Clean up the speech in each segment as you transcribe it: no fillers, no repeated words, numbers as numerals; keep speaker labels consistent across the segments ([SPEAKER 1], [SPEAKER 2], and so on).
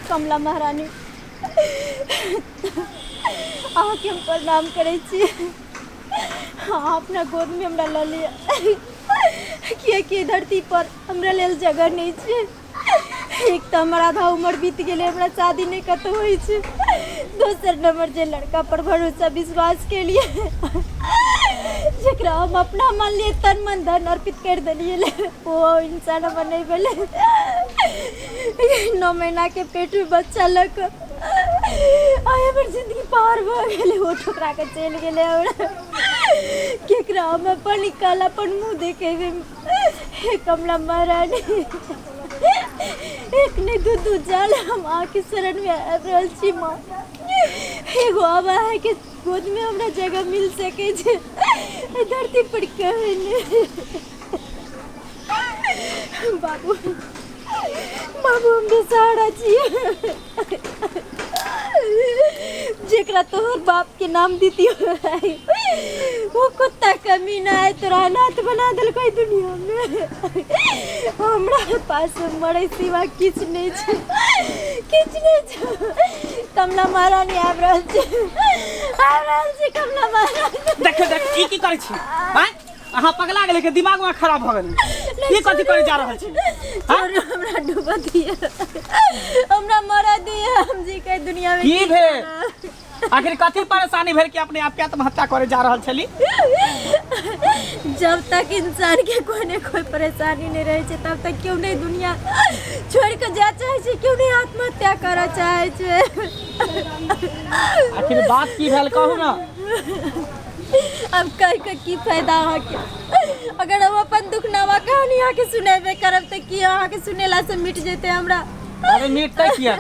[SPEAKER 1] कमला महारानी अहाँके हम प्रणाम करै छी। हाँ अपना गोद में हमरा लऽ लिअ किएकि धरती पर हमरा लेल जगह नहीं छै। एक तो हमारा आधा उम्र बीत गए, हमरा शादी नहीं कतौ होइ छै। दोसर नंबर जे लड़का पर भरोसा विश्वास के लिए जकरा हम अपना मान लिए तन मन धन अर्पित कर दिलिए वो इंसान हमर नहीं भेले। 9 महीना के पेट में बच्चा लग आय हमर जिंदगी पार भ गेले। वो ठोकरा के चल गेले हमरा केकरा हम अपन कालापन मुंह देखेबे। हे कमला महारानी एक नहीं दू जाल हम आके शरण में आबि रहल छी। माँ एगो आबा है कि गोद में हमरा जगह मिल सके छै धरती पर कहे नहीं। बाबू बाबू हम बेसहारा छियै जेकरा तोहर बाप के नाम दीती वो कुत्ता कमीना है तोरा अनाथ बना दिल कोई दुनिया में। हमरा पास मरे सिवा किछ नहीं छै, किछ नहीं छै। कमला महारानी आबि रहल छै कमला महारानी।
[SPEAKER 2] देख देख की करै छी? हां अहाँ पगला गेले के दिमाग में खराब भ गेल। ई कथि करे जा रहल छी?
[SPEAKER 1] हां हमरा डुबा दिया, हमरा मारा दिया। हम जी के दुनिया में
[SPEAKER 2] की भेल? आखिर कथी परेशानी भेल कि अपने आप के आत्महत्या करे जा रहल छली?
[SPEAKER 1] जब तक इंसान के कोई न कोई परेशानी नहीं रहे छै तब तक क्यों नहीं दुनिया छोड़ के जा चाहे छै, क्यों नहीं आत्महत्या करे चाहे छै।
[SPEAKER 2] आखिर बात की भेल कहू ना।
[SPEAKER 1] अब कह के की फायदा अहाँ के? अगर हम अपन दुख नवा कहानी अहाँ के सुनेबे करब त की अहाँ के सुनेला से मिट जेते हमरा?
[SPEAKER 2] अरे मिटते किया?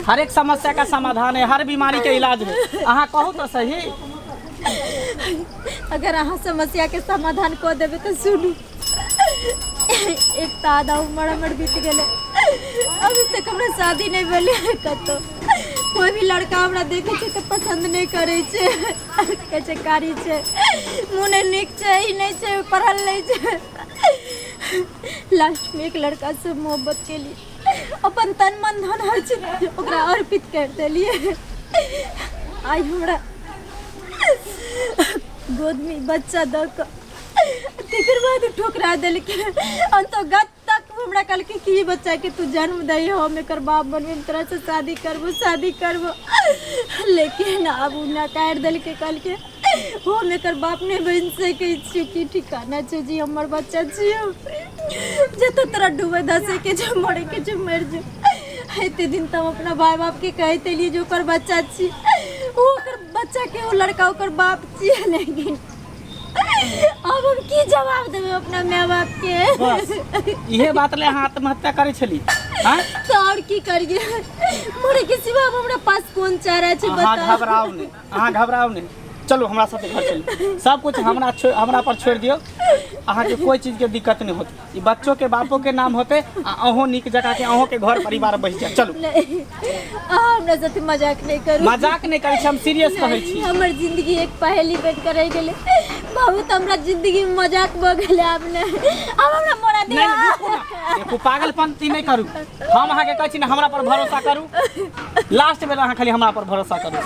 [SPEAKER 2] हर एक समस्या का समाधान है, हर बीमारी के इलाज है। अहाँ कहू तो सही।
[SPEAKER 1] अगर अहाँ समस्या के समाधान कऽ देबे तो सुनू। एक तो आधा उम्र हमर बीत गेले, अभी तक हमरा शादी नहीं भेले। कतो कोई भी लड़का हमरा देखे छै तो पसंद नहीं करे छै, कहे छै कारी छै, मुँह नीक छै, ई नहीं छै, पढ़ल नहीं छै। लास्ट में एक लड़का से मोहब्बत के लिए अपन तन मन धन हर चीज ओकरा अर्पित कर देलिए। आई हमरा गोद में बच्चा द के तेकर बाद ठोकरा दिल के अंतगत तक हमरा कल के की बच्चा के तू जन्म दई हम एकर बाप बनबे, तरह से शादी करबो। लेकिन अब उना काट दिल के कल के हम एकर बाप नहीं बन सके छी। की ठिकाना छै जी हमर बच्चा छियो जत तरह डूबे धसे के जो मरे के जो मर जो। एते दिन तब अपना भाई बाप के कहते लिए जो ओकर बच्चा छी, ओकर बच्चा के वो लड़का ओकर बाप छी। लेकिन अब हम की जवाब देबे अपना माय बाप के?
[SPEAKER 2] बस इहे बात ले अहाँ आत्महत्या करे छली? हां
[SPEAKER 1] तो और की करिए? मरे के सिवा अब हमरा पास कौन चारा छै बता?
[SPEAKER 2] अहाँ घबराओ नहीं। चलो हमरा साथे घर चलो, सब कुछ हमरा पर छोड़ दियो। अहाँ के कोई चीज के दिक्कत नहीं होती। ई बच्चों के बापों के नाम होते आ अहो निक जगह के अहो के घर परिवार बस जाए। चलो
[SPEAKER 1] हमरा साथे मजाक नहीं करू।
[SPEAKER 2] मजाक नहीं करे छी, हम सीरियस कहै छी।
[SPEAKER 1] हमर जिंदगी एक पहेली बन के रह गेले। बहुत हमरा जिंदगी में मजाक भ गेले। आपने अब हमरा मोरा दे।
[SPEAKER 2] देखो पागलपंती नहीं करू। हम अहाँ के कहै छी ना हमरा पर भरोसा करू। लास्ट बेर अहाँ खाली हमरा पर भरोसा करू।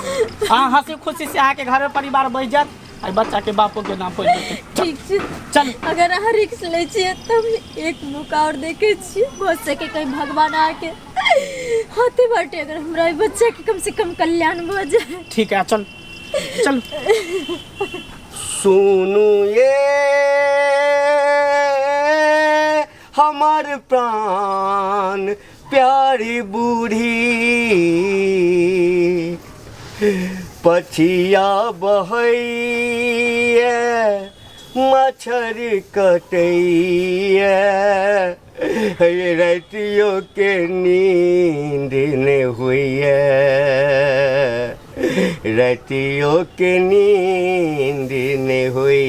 [SPEAKER 2] अहाँ हंसी खुशी से अहाँ के घर परिवार बस जात आ बच्चा के बापों के नाम पर देते।
[SPEAKER 1] ठीक छै
[SPEAKER 2] चल।
[SPEAKER 1] अगर अहाँ रिस्क ले छिए तब एक मौका और देखे छी, हो सके कहीं भगवान आके होते बाटे अगर हमरा बच्चा के कम से कम कल्याण हो जाए।
[SPEAKER 2] ठीक है चल चल।
[SPEAKER 3] सुनु ये हमार प्राण प्यारी बूढ़ी पछिया बहैया मच्छर कटैया रातियों के नींद न हुई रातियों के नींद न हुई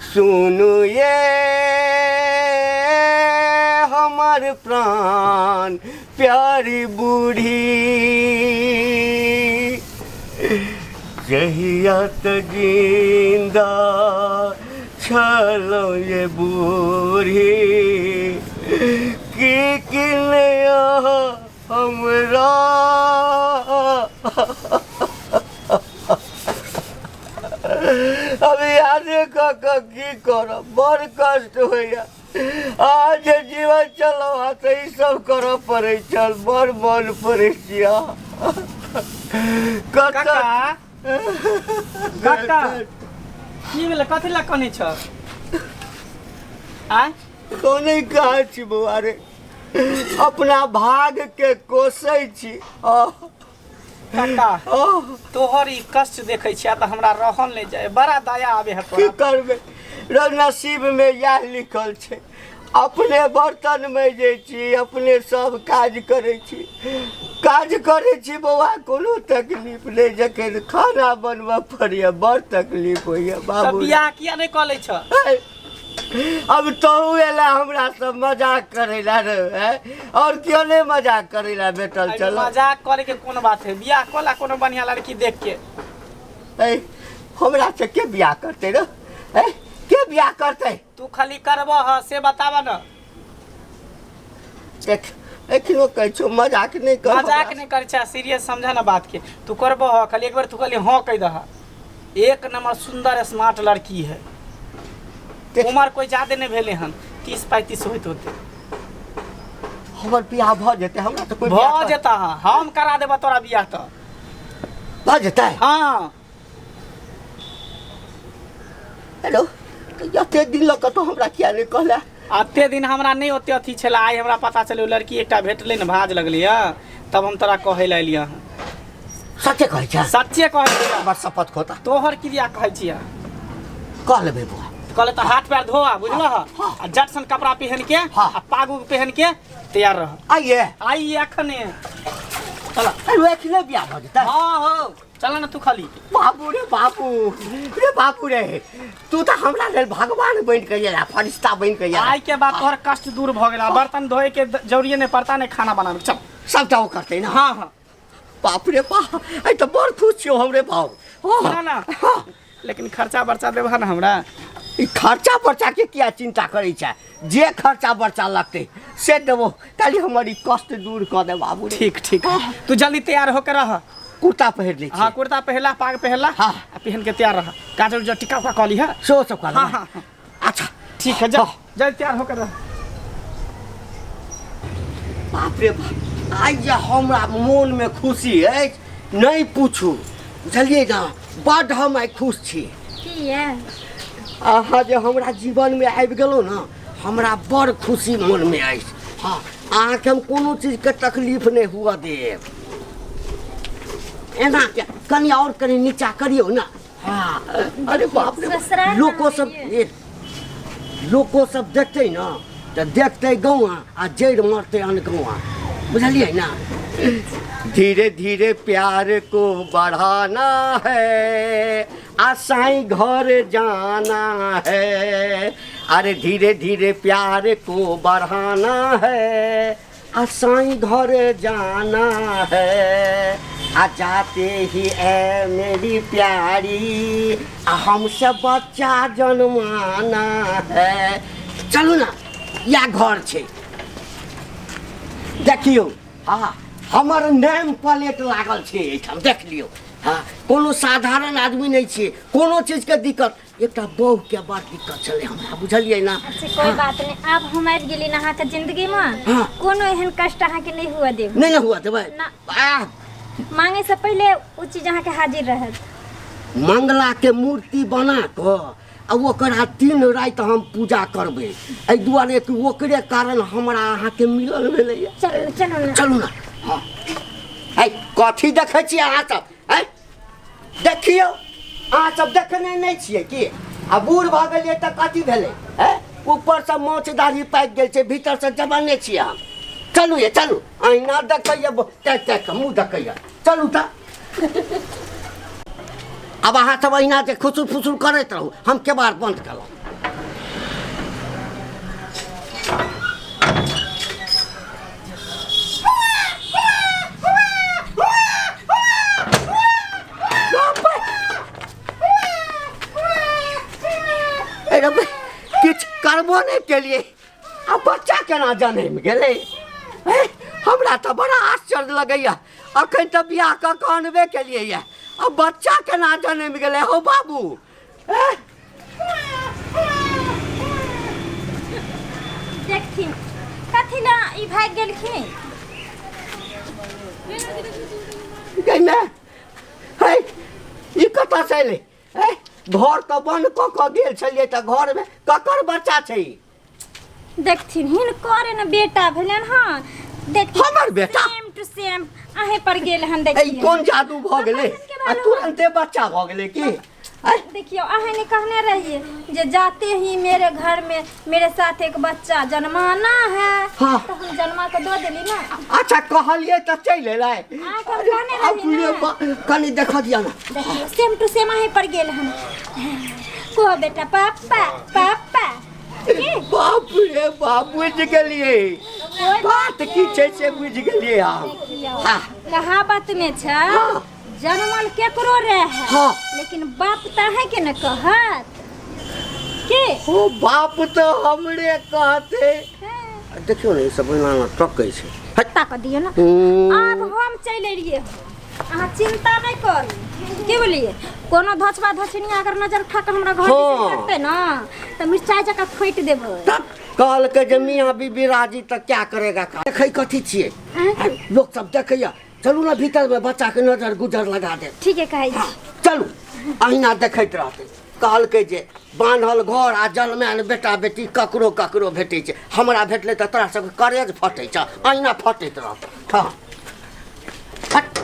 [SPEAKER 3] सुनो ये हमार प्राण प्यारी बूढ़ी जहिया त जिंदा छलो ये बूढ़ी की किने हमरा अभी आने का की करब बड़ कष्ट होइया आज जीवन चलो तो ई सब करऽ पड़े चल बड़ मन पड़े छिया
[SPEAKER 2] काका काका की भेलै कथी ला कनै छ आय
[SPEAKER 3] कोने कहा छी बउआ रे अपना भाग के कोसै छी
[SPEAKER 2] काका तोहर ई कष्ट देखै छिया त हमरा रहल नहि जाए बड़ा दया आवे है
[SPEAKER 3] की
[SPEAKER 2] तोरा
[SPEAKER 3] करबे नसीब में यह लिखल छै अपने बर्तन में जे छी अपने सब काज करे छी बउआ कोनो तकलीफ नहीं जखन खाना बनबऽ पड़ैया बड़ तकलीफ होइया बाबू
[SPEAKER 2] बियाह किया नहीं कऽ लै छ
[SPEAKER 3] अब तोहू एला हमरा सब मजाक करेला रे और क्यों नहीं मजाक करेला बेटल चल
[SPEAKER 2] मजाक करे के कोन बात है बियाह कोला कोनो बढ़िया लड़की देख के
[SPEAKER 3] हमरा से के बियाह करते रे के बियाह करते
[SPEAKER 2] तू खाली करबह से बतावा न
[SPEAKER 3] देख एखनो कहै छौ मजाक नहीं कर
[SPEAKER 2] मजाक नहीं कर छा सीरियस समझा ना बात के तू करबह खाली एक बार तू खाली हां कह दह एक नंबर सुंदर स्मार्ट लड़की है उम्र कोई ज्यादा नहीं भेले हन 30-35 होइत होते
[SPEAKER 3] हमर बियाह भ जेते हमरा तो कोई
[SPEAKER 2] भ जेता हम करा देबा तोरा बियाह त
[SPEAKER 3] भ जेते
[SPEAKER 2] हां
[SPEAKER 3] हेलो यते दिन लक तो हमरा किया नहीं कहला
[SPEAKER 2] अते दिन हमरा नहीं ओते अथी छला आइ हमरा पता चले लड़की एकटा भेटले न भाज लगली तब हम तोरा कहै ला एलिया
[SPEAKER 3] सच्चे कहै छ
[SPEAKER 2] सच्चे कहै छिया
[SPEAKER 3] बस शपथ खोता
[SPEAKER 2] तोहर क्रिया कहै छिया
[SPEAKER 3] कह लेबे बुआ
[SPEAKER 2] कहले तो हाथ पैर धोआ बुझलह आ जट सन कपड़ा पहन के आ पागु पहन के तैयार रह आइए अखने चल
[SPEAKER 3] अरे एखने बियाह भ जेते
[SPEAKER 2] हां हो चल ना तू खाली
[SPEAKER 3] बाबू रे तू तो हमरा लेल भगवान बन के या फरिश्ता बन के या
[SPEAKER 2] आई के बाद तोहर कष्ट दूर भ गेला बर्तन धोए के जरूरी नहीं पड़ता नहीं खाना बनावे चल
[SPEAKER 3] सबटा वो करते ना
[SPEAKER 2] हां हां
[SPEAKER 3] बाप रे बाप आई तो बड़ खुश छियो हमरे भाव
[SPEAKER 2] ना ना लेकिन खर्चा बर्चा देबा ना हमरा
[SPEAKER 3] ई खर्चा बर्चा के क्या चिंता करै छै जे खर्चा बर्चा लगते से देबो खाली हमारी कष्ट दूर कर दे बाबू
[SPEAKER 2] ठीक ठीक तू जल्दी तैयार होकर रह
[SPEAKER 3] कुर्ता पहन ले
[SPEAKER 2] हां कुर्ता पहला पाग पहला
[SPEAKER 3] हां
[SPEAKER 2] पहन के तैयार रह काजल जो टिका का कली है
[SPEAKER 3] सो सब कर
[SPEAKER 2] हां
[SPEAKER 3] अच्छा
[SPEAKER 2] ठीक है जा जल्दी तैयार होकर रह
[SPEAKER 3] बाप रे बाप आई जे हमरा मन में खुशी है नहीं पूछू बुझलिए ना बड़ हम आई खुश छी
[SPEAKER 1] की है
[SPEAKER 3] अहाँ जे हमरा जीवन में आबि गेलो ना हमरा बड़ खुशी मन में आई हाँ अहाँ के हम कोनो चीज के तकलीफ नहीं हुआ देब एना के कनी और कनी नीचा करियो ना हाँ अरे बाप रे लोको सब देखते ना तो देखते गौआ आ जड़ मरते अनगौआ बुझलिए ना धीरे धीरे प्यार को बढ़ाना है आसाई घर जाना है अरे धीरे धीरे प्यार को बढ़ाना है आसाई घर जाना है आ जाते ही ए मेरी प्यारी हमसे बच्चा जन्माना है चलू ना या घर छे देखियो हाँ हमर नेम प्लेट लागल छे एठाम देख लियो हाँ कोनो साधारण आदमी नहीं छे कोनो चीज के दिक्कत एकटा बहू के बड़ दिक्कत चले हमरा बुझलिए ना
[SPEAKER 1] अच्छा कोई बात नहीं आप हम आबि गेली ना अहाँ के जिंदगी में कोनो एहन कष्ट अहाँ के नहीं हुआ देब
[SPEAKER 3] नहीं हुआ देबै
[SPEAKER 1] ना मांगे से पहले वो चीज अहाँ के हाजिर रहत
[SPEAKER 3] मंगला के मूर्ति बना के आ ओकरा 3 रात हम पूजा करबे एहि दुआरे कि ओकरे कारण हमरा अहाँ के मिलल भेलै चलू ना हाँ है कथी देखै छी अहाँ सब है देखियो अहाँ सब देखने नहीं छियै कि आ बूढ़ भ गेलियै तऽ कथी भेलै है ऊपर से मोछ दाढ़ी पाकि गेल छै भीतर से जवाने छियै हम चलू ये चलू अहिना देखैया तक मुँह देखैया चलू तऽ अब अहाँ सब अहिना जे खुसुर फुसुर करैत रहू हम केबाड़ बंद केलहुँ करबो नहीं केलिए आ बच्चा केना जन्म गेलै हमरा तो बड़ा आश्चर्य लगैया अखन तो बियाह कऽ के अनबे केलिए ये अब बच्चा केना जन्म गेलै हो बाबू
[SPEAKER 1] देखथिन कथी ला ई भाग गेलखिन
[SPEAKER 3] गइमे है ई कतऽ से एलै घर तो बंद कऽ के गेल छलिए तऽ घर में ककर बच्चा छै
[SPEAKER 1] देखथिन हिनकर ने बेटा भेलन हन देखथिन
[SPEAKER 3] हमर बेटा
[SPEAKER 1] सेम टू सेम आहे पर गेल हन
[SPEAKER 3] ई
[SPEAKER 1] देखिए
[SPEAKER 3] कोन जादू भऽ गेलै आ तुरंते बच्चा भऽ गेलै की
[SPEAKER 1] देखियो आहे ने कहने रहिए जे जाते ही मेरे घर में मेरे साथ एक बच्चा जन्माना है
[SPEAKER 3] हाँ।
[SPEAKER 1] तो हम जन्मा के दो देली ना
[SPEAKER 3] अच्छा कहलिए तऽ चलि एलै
[SPEAKER 1] कहने रही
[SPEAKER 3] कनी देख दिया ना
[SPEAKER 1] देखियो सेम टू सेम आहे पर गेल हन को बेटा पापा पापा
[SPEAKER 3] बाप रे बाप बुझि गेलिए बात की छै से बुझि गेलिए हम हाँ।
[SPEAKER 1] कहावत में छै
[SPEAKER 3] हाँ।
[SPEAKER 1] जन्मल केकरो रहे
[SPEAKER 3] हाँ।
[SPEAKER 1] लेकिन बाप ताहे के न कहत के
[SPEAKER 3] ओ बाप तो हमरे कहते देखियो ने सब बनाना टकै छै
[SPEAKER 1] हत्ता कर दियो ना अब हम चले रहिए अहाँ चिंता नहीं करू की बोलिए कोनो धचबा धचनिया अगर नजर उठा के हमरा घर
[SPEAKER 3] हाँ।
[SPEAKER 1] से करते ना तो मिर्चाई जका खोट देबो
[SPEAKER 3] तब कहल के जे मियां बीबी राजी तो क्या करेगा का देखै कथी छिए लोग सब देखैया चलू ना भीतर में बच्चा के नजर गुजर लगा दे
[SPEAKER 1] ठीक है कहै छी
[SPEAKER 3] चलू अहिना देखैत रहतै कहल के जे बांधल घर आ जलमैन बेटा बेटी ककरो ककरो भेटै छै हमरा भेटले तऽ तोरा सब करेज फटै छ अहिना फटैत रहतै हाँ हट